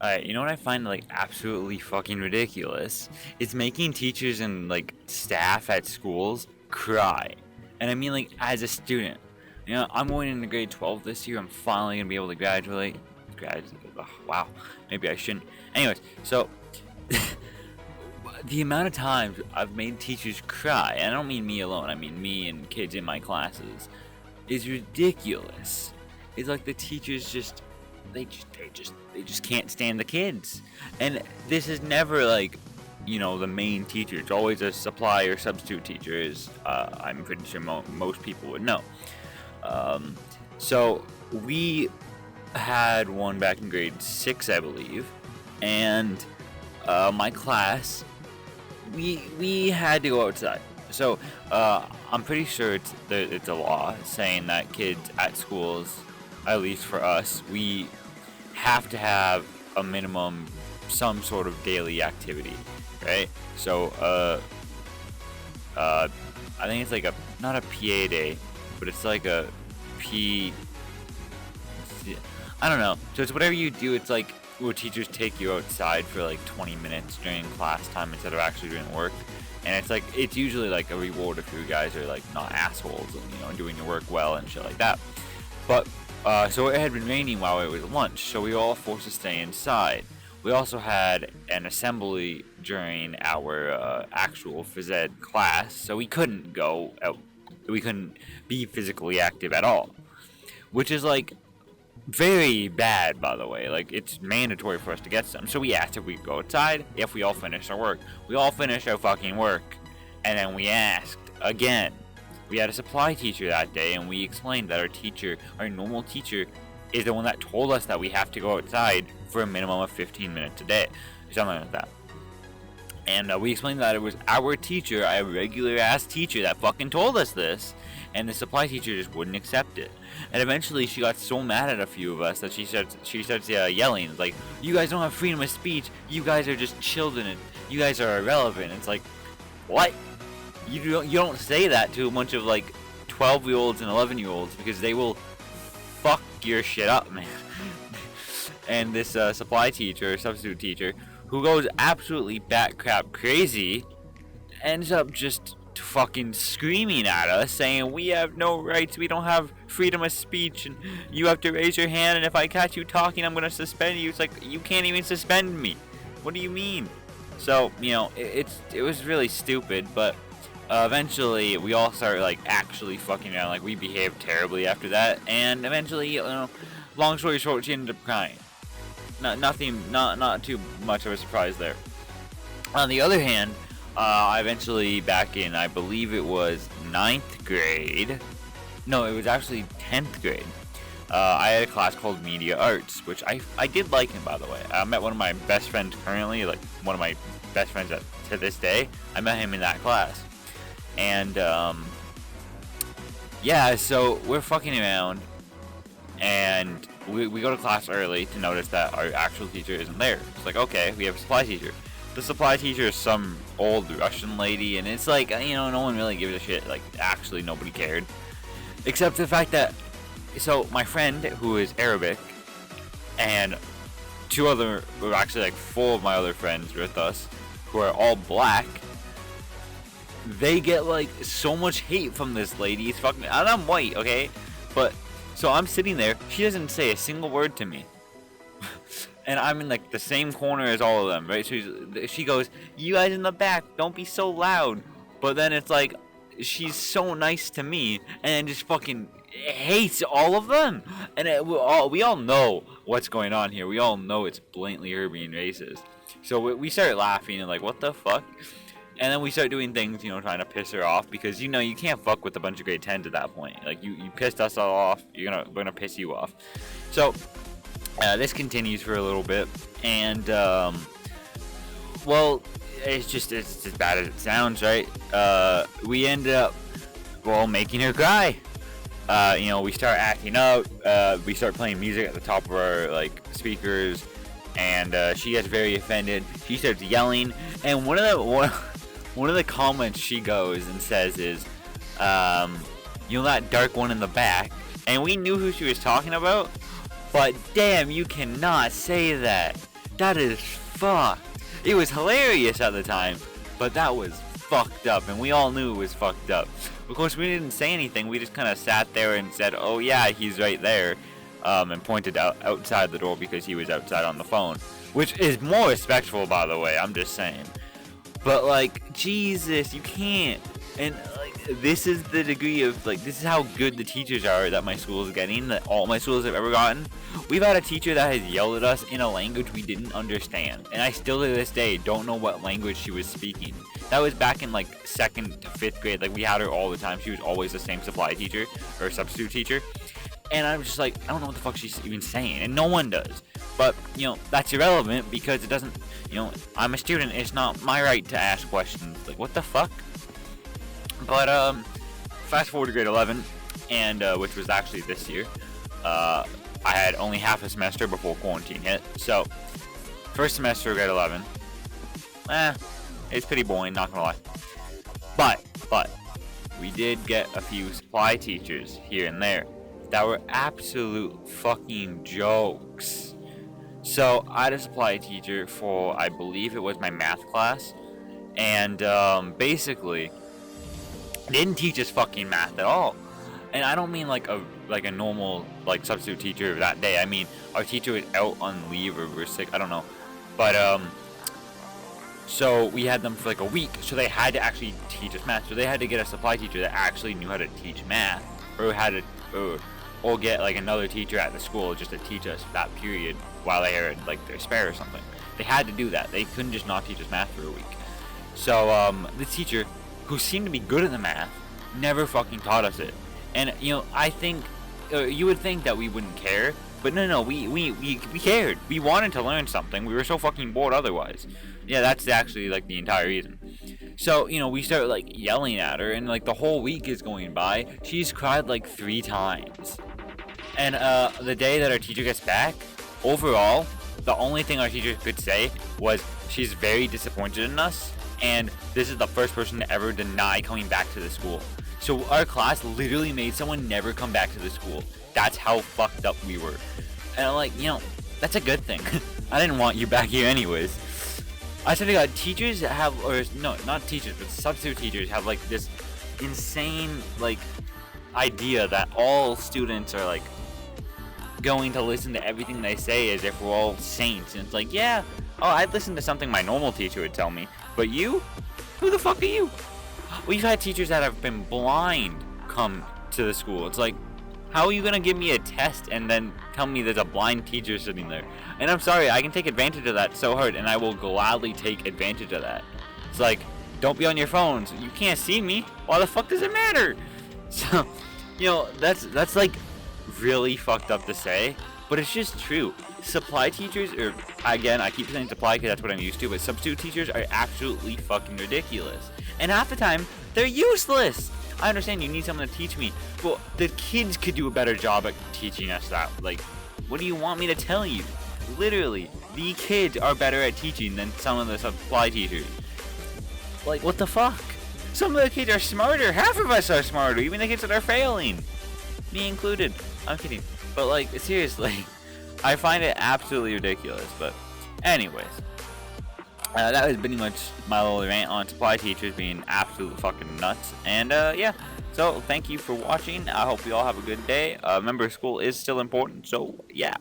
Alright, you know what I find like absolutely fucking ridiculous? It's making teachers and like staff at schools cry. And I mean like as a student. You know, I'm going into grade 12 this year. I'm finally gonna be able to graduate. Ugh, wow, maybe I shouldn't. Anyways, so the amount of times I've made teachers cry, and I don't mean me alone, I mean me and kids in my classes, is ridiculous. It's like the teachers they just can't stand the kids. And this is never like, the main teacher. It's always a supply or substitute teacher, is I'm pretty sure most people would know. So we had one back in grade 6, I believe, and my class, we had to go outside. So I'm pretty sure it's a law saying that kids at schools, at least for us, we have to have a minimum some sort of daily activity, right? So I think it's like not a PA day, but it's like a P. I don't know. So it's whatever you do. It's like where teachers take you outside for like 20 minutes during class time instead of actually doing work. And it's usually like a reward if you guys are like not assholes and doing your work well and shit like that. But so it had been raining while it was lunch, so we were all forced to stay inside. We also had an assembly during our actual phys ed class, so we couldn't go out. We couldn't be physically active at all, which is like very bad, by the way. Like, it's mandatory for us to get some. So we asked if we could go outside if we all finished our work. We all finished our fucking work, and then we asked again. We had a supply teacher that day, and we explained that our normal teacher, is the one that told us that we have to go outside for a minimum of 15 minutes a day, something like that. And we explained that it was our teacher, a regular ass teacher, that fucking told us this, and the supply teacher just wouldn't accept it. And eventually, she got so mad at a few of us that she starts yelling, like, "You guys don't have freedom of speech. You guys are just children, and you guys are irrelevant." It's like, what? You don't say that to a bunch of like 12-year-olds and 11-year-olds, because they will fuck your shit up, man. And this supply teacher, substitute teacher, who goes absolutely bat crap crazy, ends up just fucking screaming at us, saying we have no rights, we don't have freedom of speech, and you have to raise your hand, and if I catch you talking, I'm gonna suspend you. It's like, you can't even suspend me. What do you mean? So it was really stupid, but eventually we all started like actually fucking around. Like, we behaved terribly after that, and eventually, long story short, she ended up crying. Not too much of a surprise there. On the other hand, I eventually, back in, I believe it was 9th grade. No, it was actually 10th grade. I had a class called Media Arts, which I did like him, by the way. I met one of my best friends currently, like one of my best friends to this day. I met him in that class. And, yeah, so we're fucking around, and we go to class early to notice that our actual teacher isn't there. It's like, okay, we have a supply teacher. The supply teacher is some old Russian lady, and it's like, no one really gives a shit. Like, actually, nobody cared. Except the fact that, so my friend, who is Arabic, and actually like 4 of my other friends with us, who are all black, they get like so much hate from this lady. It's fucking, and I'm white, okay? But, so I'm sitting there, she doesn't say a single word to me. And I'm in like the same corner as all of them, right? So she goes, "You guys in the back, don't be so loud." But then it's like, she's so nice to me, and then just fucking hates all of them. And we all know what's going on here. We all know it's blatantly her being racist. So we started laughing and like, what the fuck? And then we start doing things, trying to piss her off, because you can't fuck with a bunch of grade 10s at that point. Like, you pissed us all off, we're gonna piss you off. So this continues for a little bit, and well, it's as bad as it sounds, right? We end up making her cry. We start acting out. We start playing music at the top of our like speakers, and she gets very offended. She starts yelling, and one of the comments she goes and says is, that dark one in the back. And we knew who she was talking about, but damn, you cannot say that. That is fucked. It was hilarious at the time, but that was fucked up, and we all knew it was fucked up. Of course, we didn't say anything. We just kind of sat there and said, "Oh yeah, he's right there," and pointed outside the door because he was outside on the phone, which is more respectful, by the way. I'm just saying. But like, Jesus, you can't. And like, this is the degree of like, this is how good the teachers are that my school is getting. That all my schools have ever gotten. We've had a teacher that has yelled at us in a language we didn't understand, and I still to this day don't know what language she was speaking. That was back in like 2nd to 5th grade. Like, we had her all the time. She was always the same supply teacher or substitute teacher. And I'm just like, I don't know what the fuck she's even saying, and no one does. But, you know, that's irrelevant because it doesn't, you know, I'm a student. It's not my right to ask questions. Like, what the fuck? But, fast forward to grade 11, and, which was actually this year, I had only half a semester before quarantine hit. So, first semester of grade 11, it's pretty boring, not gonna lie. But, we did get a few supply teachers here and there that were absolute fucking jokes. So, I had a supply teacher for, I believe it was my math class, and, basically, didn't teach us fucking math at all. And I don't mean like a normal like substitute teacher that day. I mean our teacher was out on leave or was sick. I don't know. But so we had them for like a week. So they had to actually teach us math. So they had to get a supply teacher that actually knew how to teach math, or had to, or get like another teacher at the school just to teach us that period while they had like their spare or something. They had to do that. They couldn't just not teach us math for a week. So the teacher, who seemed to be good at the math, never fucking taught us it. And, you know, I think, you would think that we wouldn't care, but no, we cared. We wanted to learn something. We were so fucking bored otherwise. Yeah, that's actually, like, the entire reason. So, you know, we started, like, yelling at her, and, like, the whole week is going by. She's cried, like, 3 times. And, the day that our teacher gets back, overall, the only thing our teacher could say was, she's very disappointed in us, and this is the first person to ever deny coming back to the school. So our class literally made someone never come back to the school. That's how fucked up we were. And I'm like, you know, that's a good thing. I didn't want you back here anyways. I said to God, teachers have, or no, not teachers, but substitute teachers have like this insane like idea that all students are like going to listen to everything they say as if we're all saints. And it's like, yeah, oh, I'd listen to something my normal teacher would tell me. But you? Who the fuck are you? We've had teachers that have been blind come to the school. It's like, how are you gonna give me a test and then tell me there's a blind teacher sitting there? And I'm sorry, I can take advantage of that so hard, and I will gladly take advantage of that. It's like, don't be on your phones. You can't see me. Why the fuck does it matter? So, you know, that's like really fucked up to say, but it's just true. Supply teachers, or again, I keep saying supply because that's what I'm used to, but substitute teachers are absolutely fucking ridiculous. And half the time, they're useless. I understand you need someone to teach me, but the kids could do a better job at teaching us that. Like, what do you want me to tell you? Literally, the kids are better at teaching than some of the supply teachers. Like, what the fuck? Some of the kids are smarter. Half of us are smarter, even the kids that are failing. Me included. I'm kidding. But, like, seriously, I find it absolutely ridiculous. But, anyways. That was pretty much my little rant on supply teachers being absolute fucking nuts. And, yeah. So, thank you for watching. I hope you all have a good day. Remember, school is still important. So, yeah.